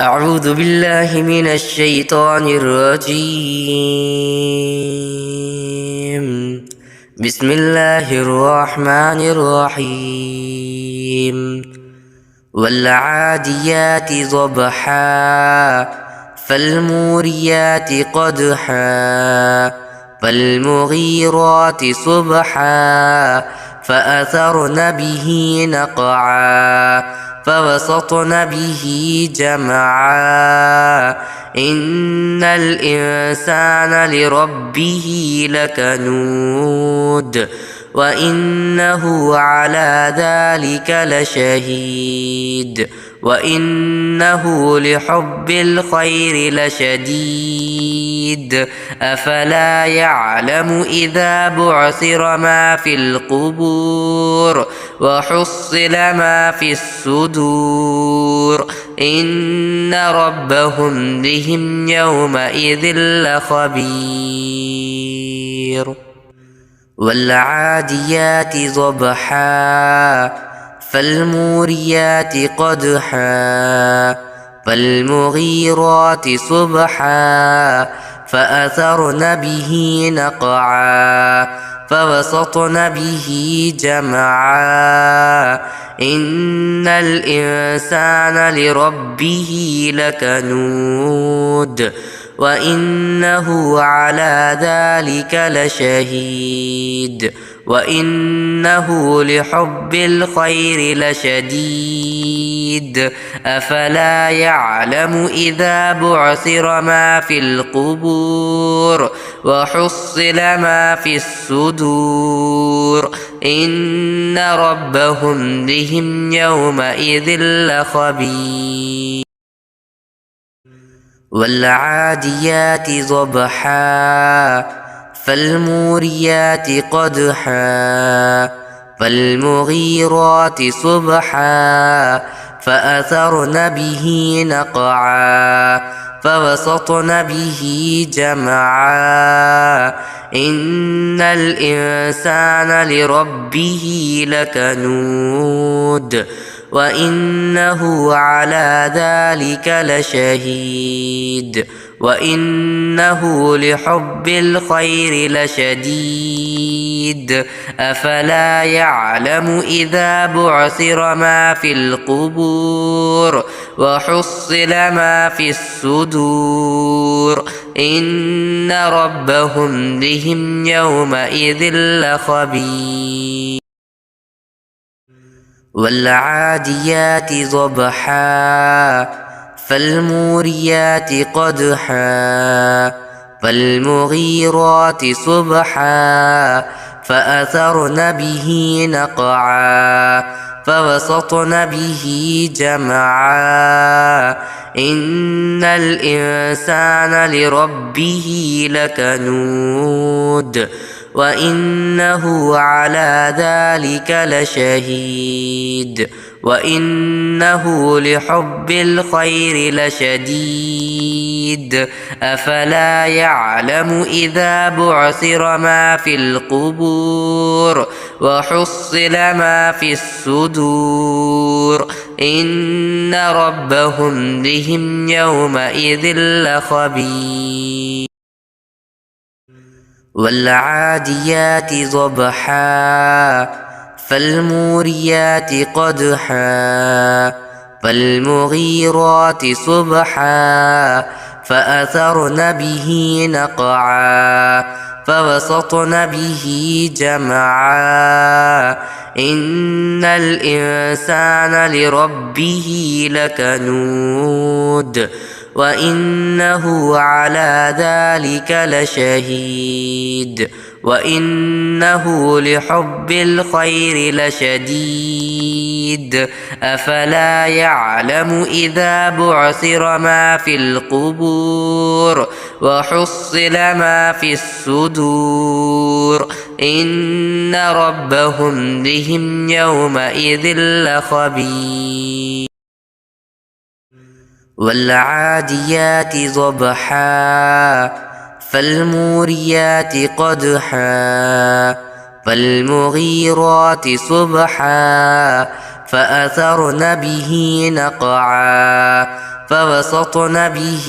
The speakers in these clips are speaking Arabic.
أعوذ بالله من الشيطان الرجيم. بسم الله الرحمن الرحيم. والعاديات ضبحا فالموريات قدحا فالمغيرات صبحا فأثرن به نقعا فوسطن به جمعا إن الإنسان لربه لكنود وإنه على ذلك لشهيد وإنه لحب الخير لشديد أفلا يعلم إذا بعثر ما في القبور وحصل ما في الصدور إن ربهم بهم يومئذ لخبير. والعاديات ضبحا فالموريات قدحا فالمغيرات صبحا فأثرن به نقعا فوسطن به جمعا إن الإنسان لربه لكنود وإنه على ذلك لشهيد وإنه لحب الخير لشديد أفلا يعلم إذا بعثر ما في القبور وحصل ما في الصدور إن ربهم بهم يومئذ لخبير. والعاديات ضبحا فالموريات قدحا فالمغيرات صبحا فأثرن به نقعا فوسطن به جمعا إن الإنسان لربه لكنود وإنه على ذلك لشهيد وإنه لحب الخير لشديد أفلا يعلم إذا بعثر ما في القبور وحصل ما في الصدور إن ربهم بهم يومئذ لخبير. والعاديات ضبحا فالموريات قدحا فالمغيرات صبحا فأثرن به نقعا فوسطن به جمعا إن الإنسان لربه لكنود وإنه على ذلك لشهيد وإنه لحب الخير لشديد أفلا يعلم إذا بعثر ما في القبور وحصل ما في الصدور إن ربهم بهم يومئذ لخبير. والعاديات ضبحا فالموريات قدحا فالمغيرات صبحا فأثرن به نقعا فوسطن به جمعا إن الإنسان لربه لكنود وإنه على ذلك لشهيد وإنه لحب الخير لشديد أفلا يعلم إذا بعثر ما في القبور وحصل ما في الصدور إن ربهم بهم يومئذ لخبير. والعاديات ضبحا فالموريات قدحا فالمغيرات صبحا فأثرن به نقعا فوسطن به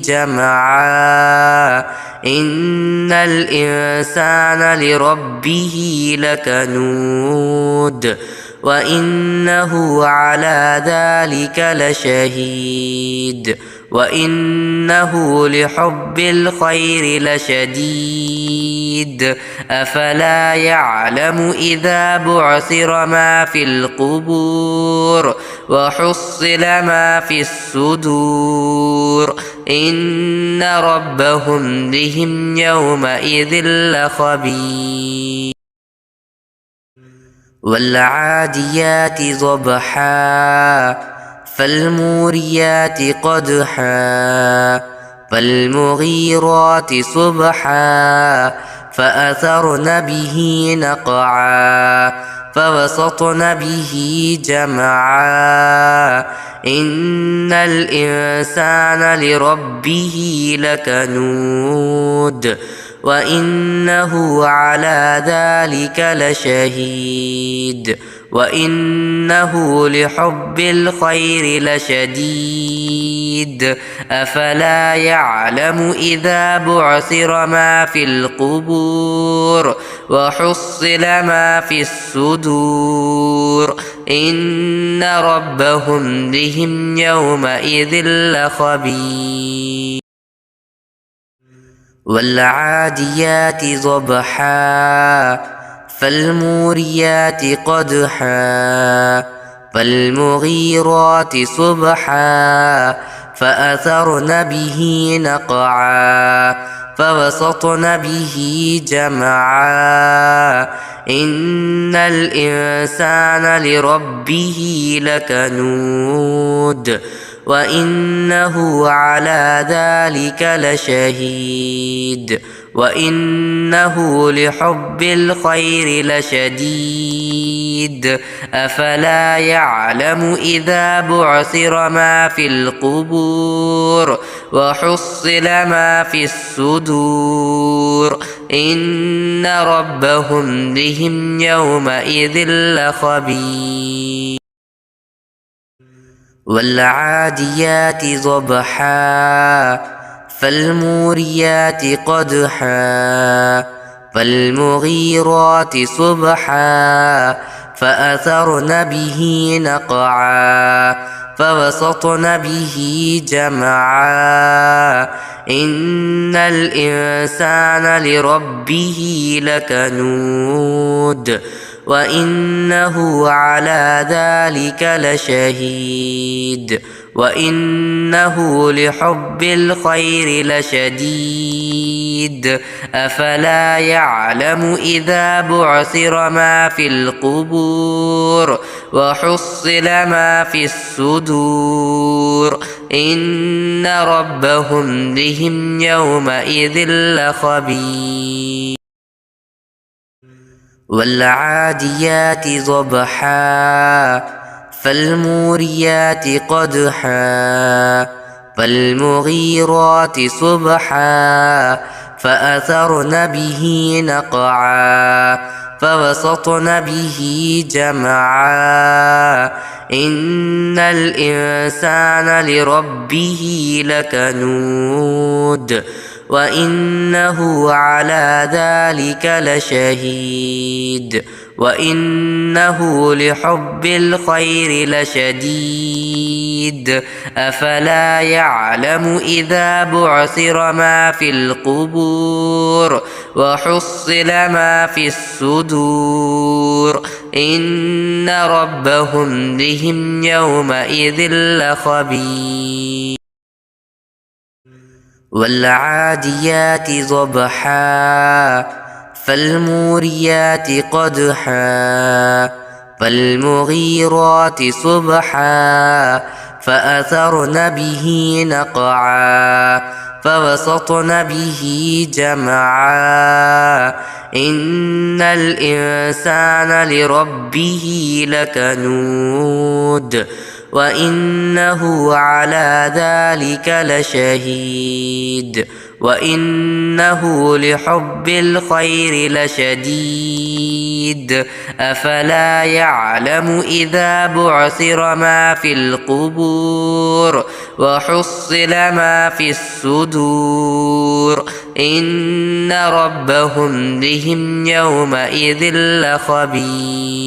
جمعا إن الإنسان لربه لكنود وإنه على ذلك لشهيد وإنه لحب الخير لشديد أفلا يعلم إذا بعثر ما في القبور وحصل ما في الصدور إن ربهم بهم يومئذ لخبير والعاديات ضبحا فالموريات قدحا فالمغيرات صبحا فأثرن به نقعا فوسطن به جمعا إن الإنسان لربه لكنود وإنه على ذلك لشهيد وإنه لحب الخير لشديد أفلا يعلم إذا بعثر ما في القبور وحصل ما في الصدور إن ربهم بهم يومئذ لخبير والعاديات ضبحا فالموريات قدحا فالمغيرات صبحا فأثرن به نقعا فوسطن به جمعا إن الإنسان لربه لكنود وإنه على ذلك لشهيد وإنه لحب الخير لشديد أفلا يعلم إذا بعثر ما في القبور وحصل ما في الصدور إن ربهم بهم يومئذ لخبير والعاديات ضبحا فالموريات قدحا فالمغيرات صبحا فأثرن به نقعا فوسطن به جمعا إن الإنسان لربه لكنود وإنه على ذلك لشهيد وإنه لحب الخير لشديد أفلا يعلم إذا بعثر ما في القبور وحصل ما في الصدور إن ربهم بهم يومئذ لخبير والعاديات ضبحا فالموريات قدحا فالمغيرات صبحا فأثرن به نقعا فوسطن به جمعا إن الإنسان لربه لكنود وإنه على ذلك لشهيد وإنه لحب الخير لشديد أفلا يعلم إذا بعثر ما في القبور وحصل ما في الصدور إن ربهم بهم يومئذ لخبير والعاديات ضبحا فالموريات قدحا فالمغيرات صبحا فأثرن به نقعا فوسطن به جمعا إن الإنسان لربه لكنود وإنه على ذلك لشهيد وإنه لحب الخير لشديد أفلا يعلم إذا بعثر ما في القبور وحصل ما في الصدور إن ربهم بهم يومئذ لخبير.